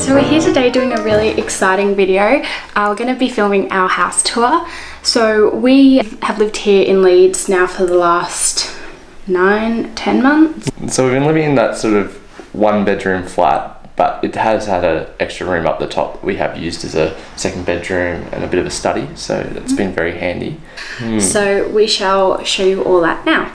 So we're here today doing a really exciting video. We're going to be filming our house tour. So we have lived here in Leeds now for the last 9-10 months. So we've been living in that sort of 1-bedroom flat, but it has had an extra room up the top that we have used as a second bedroom and a bit of a study, so it's been very handy. So we shall show you all that now.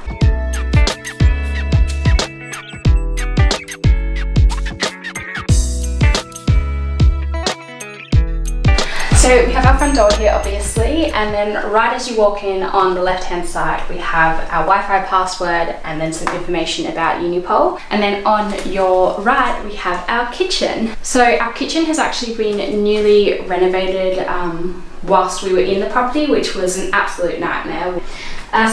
So we have our front door here obviously, and then right as you walk in on the left hand side we have our Wi-Fi password and then some information about Unipol. And then on your right we have our kitchen. So our kitchen has actually been newly renovated whilst we were in the property, which was an absolute nightmare.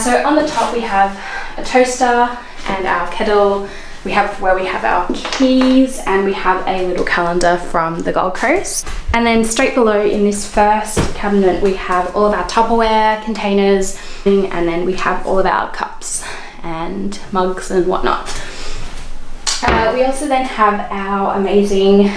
So on the top we have a toaster and our kettle. We have where we have our keys, and we have a little calendar from the Gold Coast. And then straight below in this first cabinet we have all of our Tupperware containers, and then we have all of our cups and mugs and whatnot. We also then have our amazing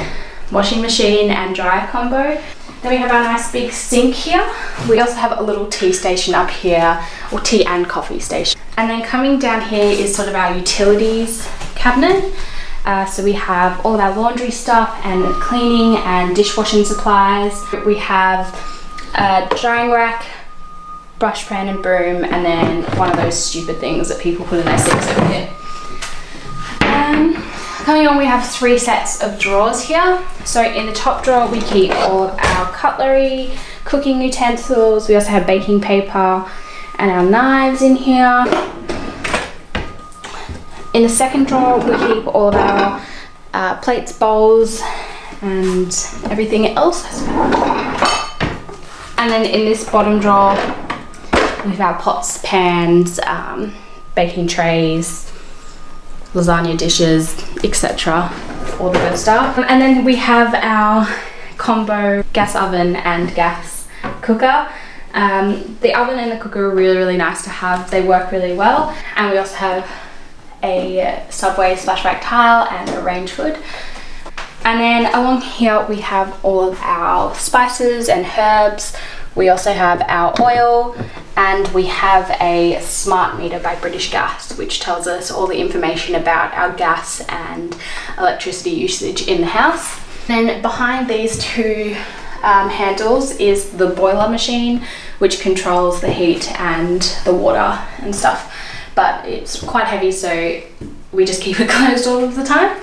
washing machine and dryer combo. Then we have our nice big sink here. We also have a little tea station up here, or tea and coffee station. And then coming down here is sort of our utilities cabinet. So we have all of our laundry stuff and cleaning and dishwashing supplies. We have a drying rack, brush pan and broom, and then one of those stupid things that people put in their sinks over here. Coming on, we have 3 sets of drawers here. So in the top drawer we keep all of our cutlery, cooking utensils. We also have baking paper and our knives in here. In the second drawer we keep all of our plates, bowls and everything else. And then in this bottom drawer we have our pots, pans, baking trays, lasagna dishes, etc. All the good stuff. And then we have our combo gas oven and gas cooker. The oven and the cooker are really nice to have. They work really well. And we also have a Subway splashback tile and a range hood. And then along here we have all of our spices and herbs. We also have our oil, and we have a smart meter by British Gas, which tells us all the information about our gas and electricity usage in the house. Then behind these 2 handles is the boiler machine, which controls the heat and the water and stuff. But it's quite heavy, so we just keep it closed all of the time.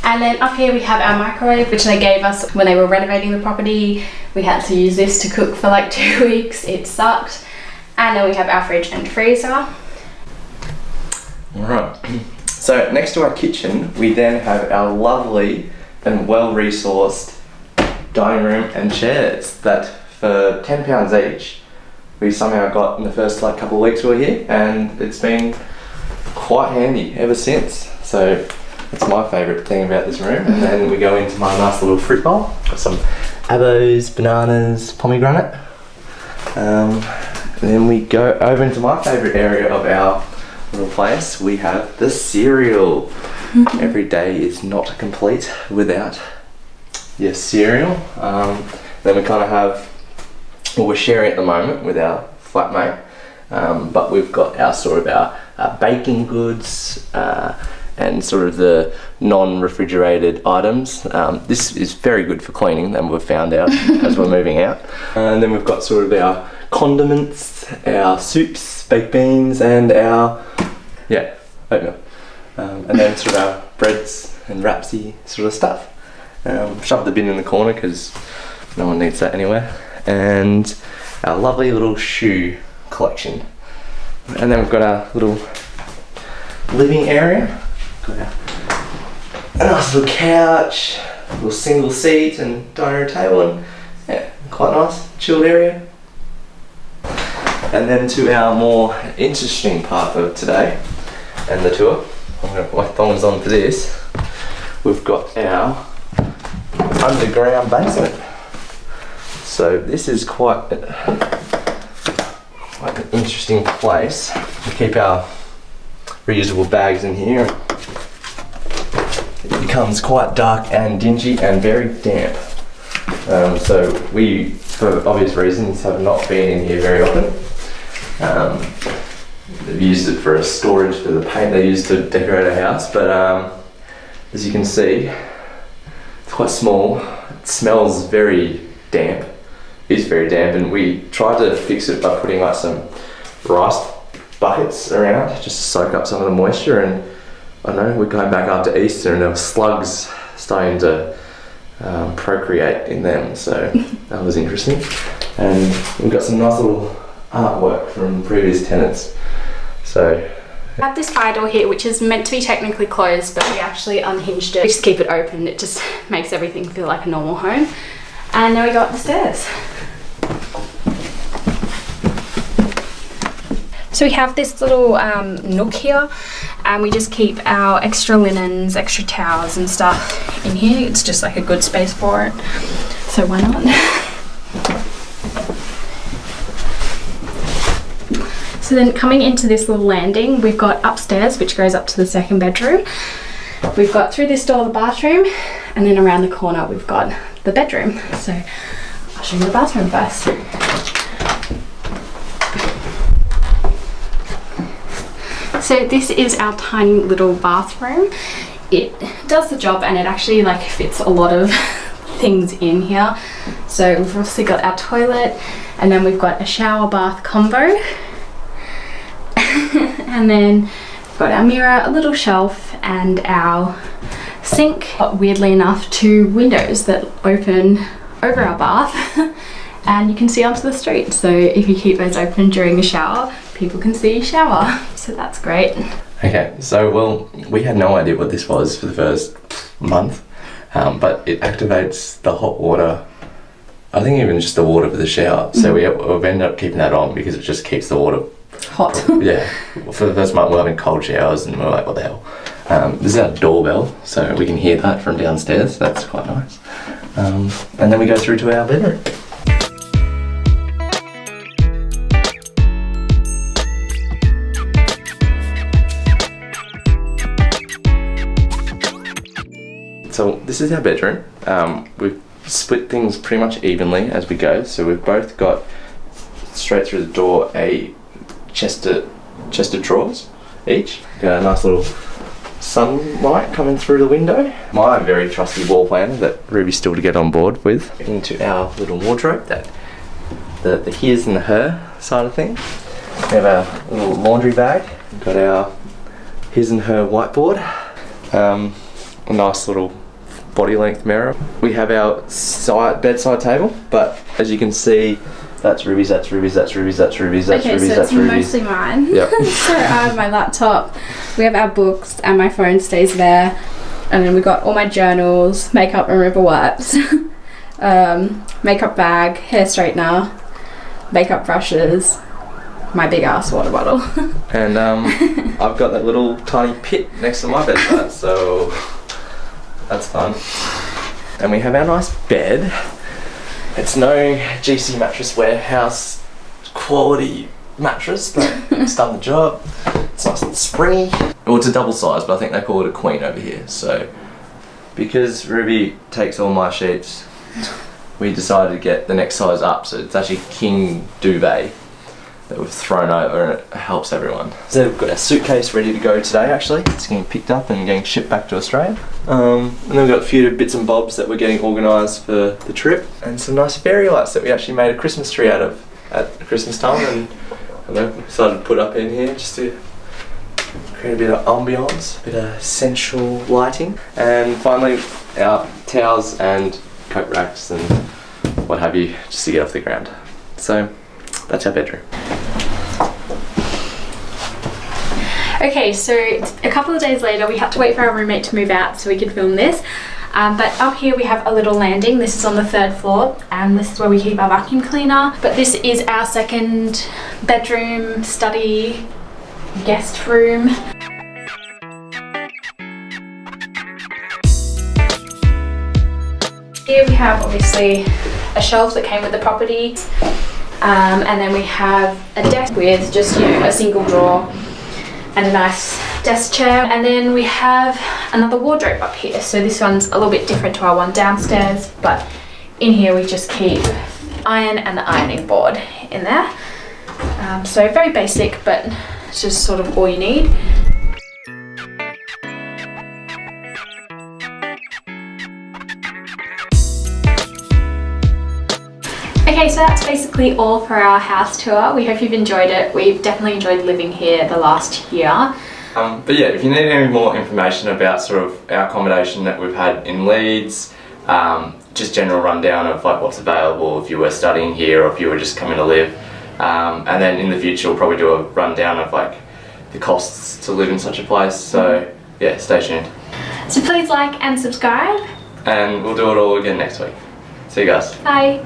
And then up here we have our microwave, which they gave us when they were renovating the property. We had to use this to cook for like 2 weeks. It sucked. And then we have our fridge and freezer. Alright, so next to our kitchen we then have our lovely and well-resourced dining room and chairs that for £10 each we somehow got in the first couple of weeks we were here, and it's been quite handy ever since. So that's my favourite thing about this room. And then we go into my nice little fruit bowl. Got some avos, bananas, pomegranate. And then we go over into my favourite area of our little place. We have the cereal. Every day is not complete without your cereal. Then we kind of have, well, we're sharing at the moment with our flatmate, but we've got our sort of our baking goods and sort of the non-refrigerated items. This is very good for cleaning, then we've found out as we're moving out. And then we've got sort of our condiments, our soups, baked beans, and our oatmeal. And then sort of our breads and wrapsy sort of stuff. Shove the bin in the corner because no one needs that anywhere. And our lovely little shoe collection. And then we've got our little living area. Got a nice little couch, a little single seat and dining room table, and yeah, quite nice, chilled area. And then to our more interesting part of today and the tour, I'm going to put my thumbs on for this. We've got our underground basement. So this is quite an interesting place. We keep our reusable bags in here. You becomes quite dark and dingy and very damp. So we, for obvious reasons, have not been in here very often. They've used it for a storage for the paint they used to decorate a house, but as you can see, it's quite small. It smells very damp. It is very damp, and we tried to fix it by putting like some rice buckets around just to soak up some of the moisture. And I don't know, we're going back after Easter and there were slugs starting to procreate in them, so that was interesting. And we've got some nice little artwork from previous tenants. So we have this fire door here, which is meant to be technically closed, but we actually unhinged it. We just keep it open. It just makes everything feel like a normal home. And now we got the stairs. So we have this little nook here, and we just keep our extra linens, extra towels and stuff in here. It's just like a good space for it. So why not? So then coming into this little landing, we've got upstairs, which goes up to the second bedroom. We've got through this door the bathroom, and then around the corner we've got the bedroom. So I'll show you the bathroom first. So this is our tiny little bathroom. It does the job, and it actually like fits a lot of things in here. So we've also got our toilet, and then we've got a shower bath combo. And then we've got our mirror, a little shelf, and our sink. Weirdly enough, 2 windows that open over our bath and you can see onto the street. So if you keep those open during a shower, people can see you shower. So that's great. okay, so well, we had no idea what this was for the first month, but it activates the hot water. I think even just the water for the shower. So we've ended up keeping that on because it just keeps the water hot. Yeah, for the first month we're having cold showers and we're like, what the hell? This is our doorbell, so we can hear that from downstairs. That's quite nice. And then we go through to our bedroom. So this is our bedroom. We've split things pretty much evenly as we go. So we've both got straight through the door a chest of drawers each. Got a nice little sunlight coming through the window. My very trusty wall planner that Ruby's still to get on board with. Into our little wardrobe, that the his and the her side of things. We have our little laundry bag. We've got our his and her whiteboard. A nice little body length mirror. We have our bedside table, but as you can see, that's Ruby's, that's Ruby's, that's Ruby's, that's Ruby's, that's Ruby's, that's Ruby's. Okay, so it's mostly mine. Yep. So I have my laptop, we have our books, and my phone stays there. And then we got all my journals, makeup remover wipes, makeup bag, hair straightener, makeup brushes, my big ass water bottle. And I've got that little tiny pit next to my bedside, so that's fun. And we have our nice bed. It's no GC Mattress Warehouse quality mattress, but it's done the job. It's nice and springy. Well, it's a double size, but I think they call it a queen over here. So, because Ruby takes all my sheets, we decided to get the next size up. So it's actually king duvet that we've thrown over, and it helps everyone. So we've got our suitcase ready to go today. Actually, it's getting picked up and getting shipped back to Australia. And then we've got a few bits and bobs that we're getting organised for the trip, and some nice fairy lights that we actually made a Christmas tree out of at Christmas time, and we decided to put up in here just to create a bit of ambiance, a bit of sensual lighting. And finally, our towels and coat racks and what have you, just to get off the ground. So that's our bedroom. Okay, so a couple of days later we had to wait for our roommate to move out so we could film this. But up here we have a little landing. This is on the 3rd floor, and this is where we keep our vacuum cleaner. But this is our second bedroom, study, guest room. Here we have obviously a shelf that came with the property. And then we have a desk with just, you know, a single drawer and a nice desk chair, and then we have another wardrobe up here. So this one's a little bit different to our one downstairs, but in here we just keep iron and the ironing board in there. So very basic, but it's just sort of all you need. Okay, so that's basically all for our house tour. We hope you've enjoyed it. We've definitely enjoyed living here the last year. But yeah, if you need any more information about sort of our accommodation that we've had in Leeds, just general rundown of like what's available if you were studying here or if you were just coming to live. And then in the future we'll probably do a rundown of like the costs to live in such a place. So yeah, stay tuned. So please like and subscribe. And we'll do it all again next week. See you guys. Bye.